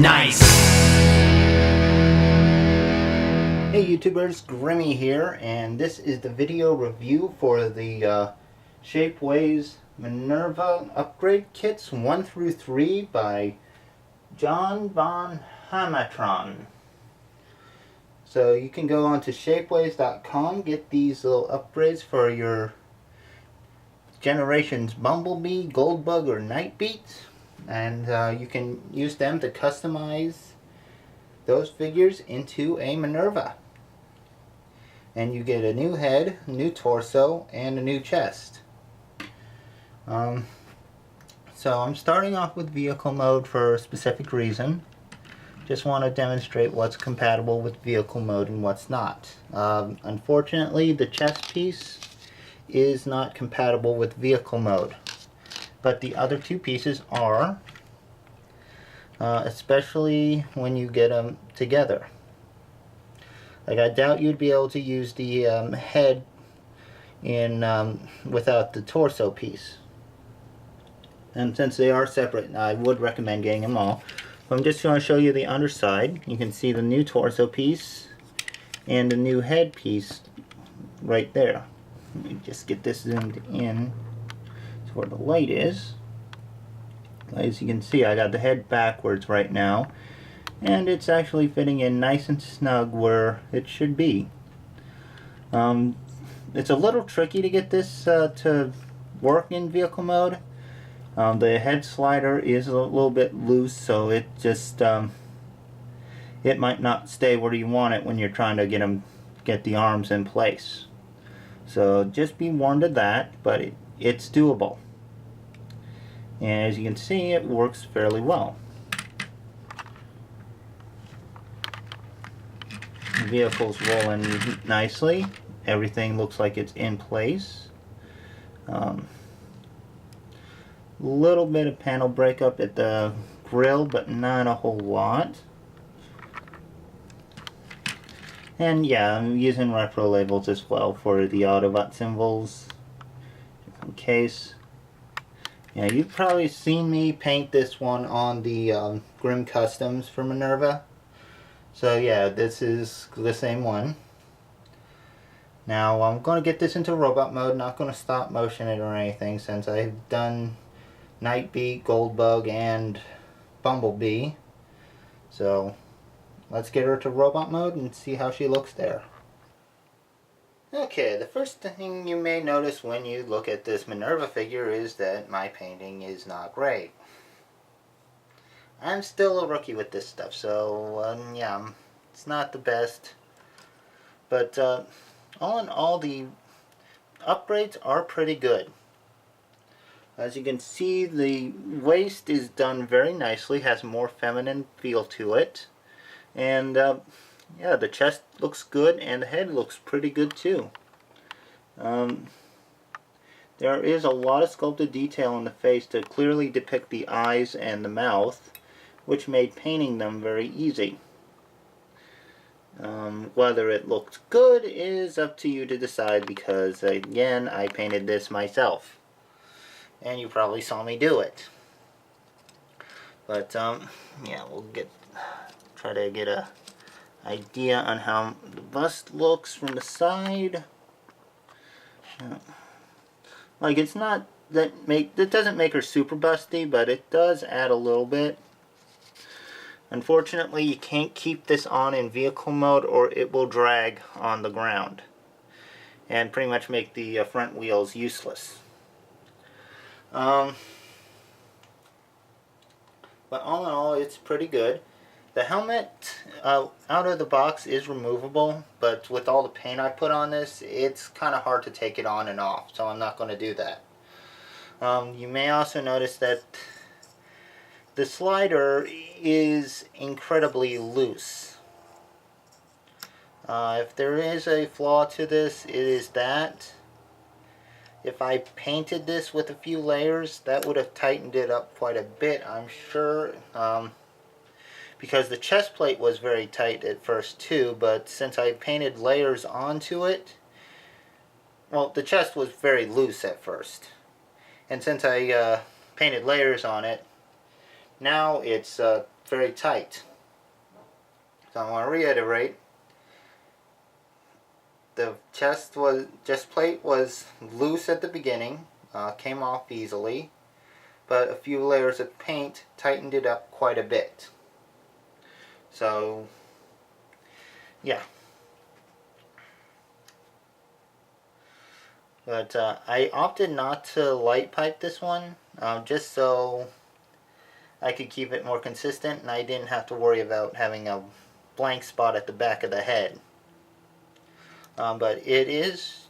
Nice! Hey YouTubers, Grimmy here, and this is the video review for the Shapeways Minerva upgrade kits 1 through 3 by JohnBonhamatron. So you can go on to shapeways.com, get these little upgrades for your generations Bumblebee, Goldbug, or Nightbeat, and you can use them to customize those figures into a Minerva. And you get a new head, new torso, and a new chest. So I'm starting off with vehicle mode for a specific reason. Just want to demonstrate what's compatible with vehicle mode and what's not. Unfortunately, the chest piece is not compatible with vehicle mode, but the other two pieces are, especially when you get them together. Like, I doubt you'd be able to use the head in without the torso piece. And since they are separate, I would recommend getting them all. I'm just going to show you the underside. You can see the new torso piece and the new head piece right there. Let me just get this zoomed in to where the light is. As you can see, I got the head backwards right now, and it's actually fitting in nice and snug where it should be. It's a little tricky to get this to work in vehicle mode. The head slider is a little bit loose, so it just it might not stay where you want it when you're trying to get the arms in place. So just be warned of that, but it's doable. And as you can see, it works fairly well. The vehicle's rolling nicely. Everything looks like it's in place. Little bit of panel breakup at the grill, but not a whole lot. And yeah, I'm using retro labels as well for the Autobot symbols, just in case. Yeah, you've probably seen me paint this one on the Grim Customs for Minerva. So yeah, this is the same one. Now I'm going to get this into robot mode, not going to stop motion it or anything, since I've done Nightbeat, Goldbug, and Bumblebee. So let's get her to robot mode and see how she looks there. Okay, the first thing you may notice when you look at this Minerva figure is that my painting is not great. I'm still a rookie with this stuff, so yeah, it's not the best. But all in all, the upgrades are pretty good. As you can see, the waist is done very nicely, has more feminine feel to it. And yeah, the chest looks good and the head looks pretty good too. There is a lot of sculpted detail in the face to clearly depict the eyes and the mouth, which made painting them very easy. Whether it looks good is up to you to decide, because again, I painted this myself. And you probably saw me do it. But yeah, we'll try to get a idea on how the bust looks from the side. Like, it's not that doesn't make her super busty, but it does add a little bit. Unfortunately, you can't keep this on in vehicle mode, or it will drag on the ground and pretty much make the front wheels useless. But all in all, it's pretty good. The helmet out of the box is removable, but with all the paint I put on this, it's kind of hard to take it on and off, so I'm not going to do that. You may also notice that the slider is incredibly loose. If there is a flaw to this, it is that if I painted this with a few layers, that would have tightened it up quite a bit, I'm sure. Because the chest plate was very tight at first too, but since I painted layers onto it, well, the chest was very loose at first. And since I painted layers on it, now it's very tight. So I want to reiterate, the chest plate was loose at the beginning, came off easily, but a few layers of paint tightened it up quite a bit. So yeah. But I opted not to light pipe this one, just so I could keep it more consistent and I didn't have to worry about having a blank spot at the back of the head. But it is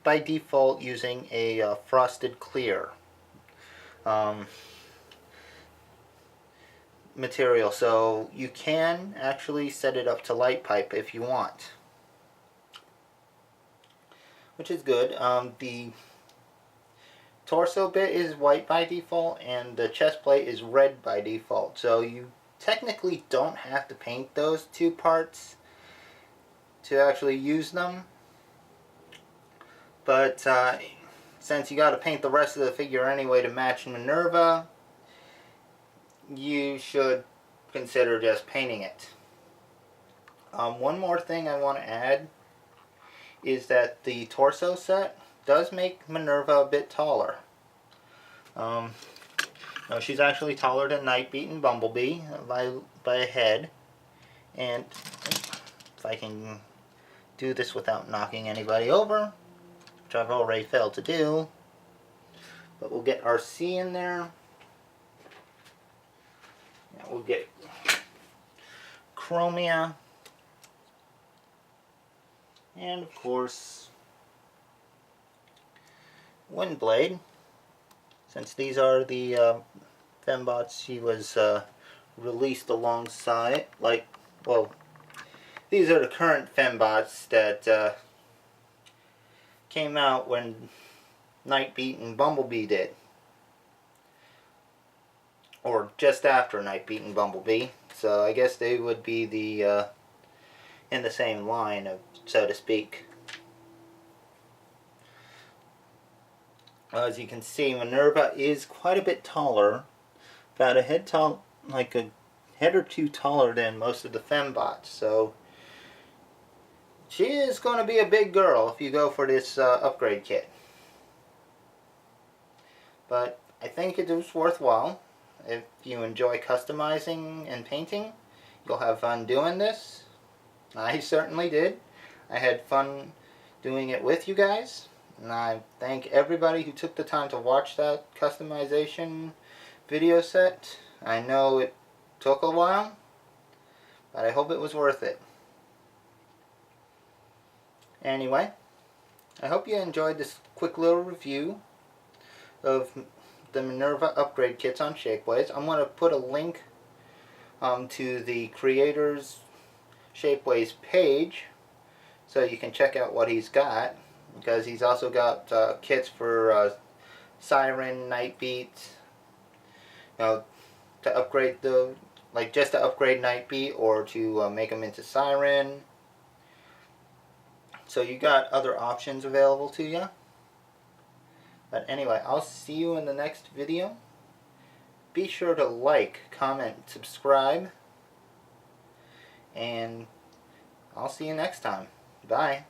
by default using a frosted clear material, so you can actually set it up to light pipe if you want, which is good. The torso bit is white by default and the chest plate is red by default, so you technically don't have to paint those two parts to actually use them, but since you got to paint the rest of the figure anyway to match Minerva, you should consider just painting it. One more thing I want to add is that the torso set does make Minerva a bit taller. No, she's actually taller than Nightbeat and Bumblebee by a head. And if I can do this without knocking anybody over, which I've already failed to do, but we'll get RC in there. Yeah, we'll get Chromia. And of course, Windblade. Since these are the fembots she was released alongside, these are the current fembots that came out when Nightbeat and Bumblebee did. Or just after Nightbeat and Bumblebee. So I guess they would be the in the same line, so to speak. As you can see, Minerva is quite a bit taller, about a head or two taller than most of the fembots. So she is going to be a big girl if you go for this upgrade kit. But I think it is worthwhile. If you enjoy customizing and painting, you'll have fun doing this. I certainly did. I had fun doing it with you guys. And I thank everybody who took the time to watch that customization video set. I know it took a while, but I hope it was worth it. Anyway, I hope you enjoyed this quick little review of the Minerva upgrade kits on Shapeways. I'm going to put a link to the creator's Shapeways page so you can check out what he's got, because he's also got kits for Siren, Nightbeat, to upgrade just to upgrade Nightbeat or to make them into Siren. So you got other options available to you. But anyway, I'll see you in the next video. Be sure to like, comment, subscribe, and I'll see you next time. Bye.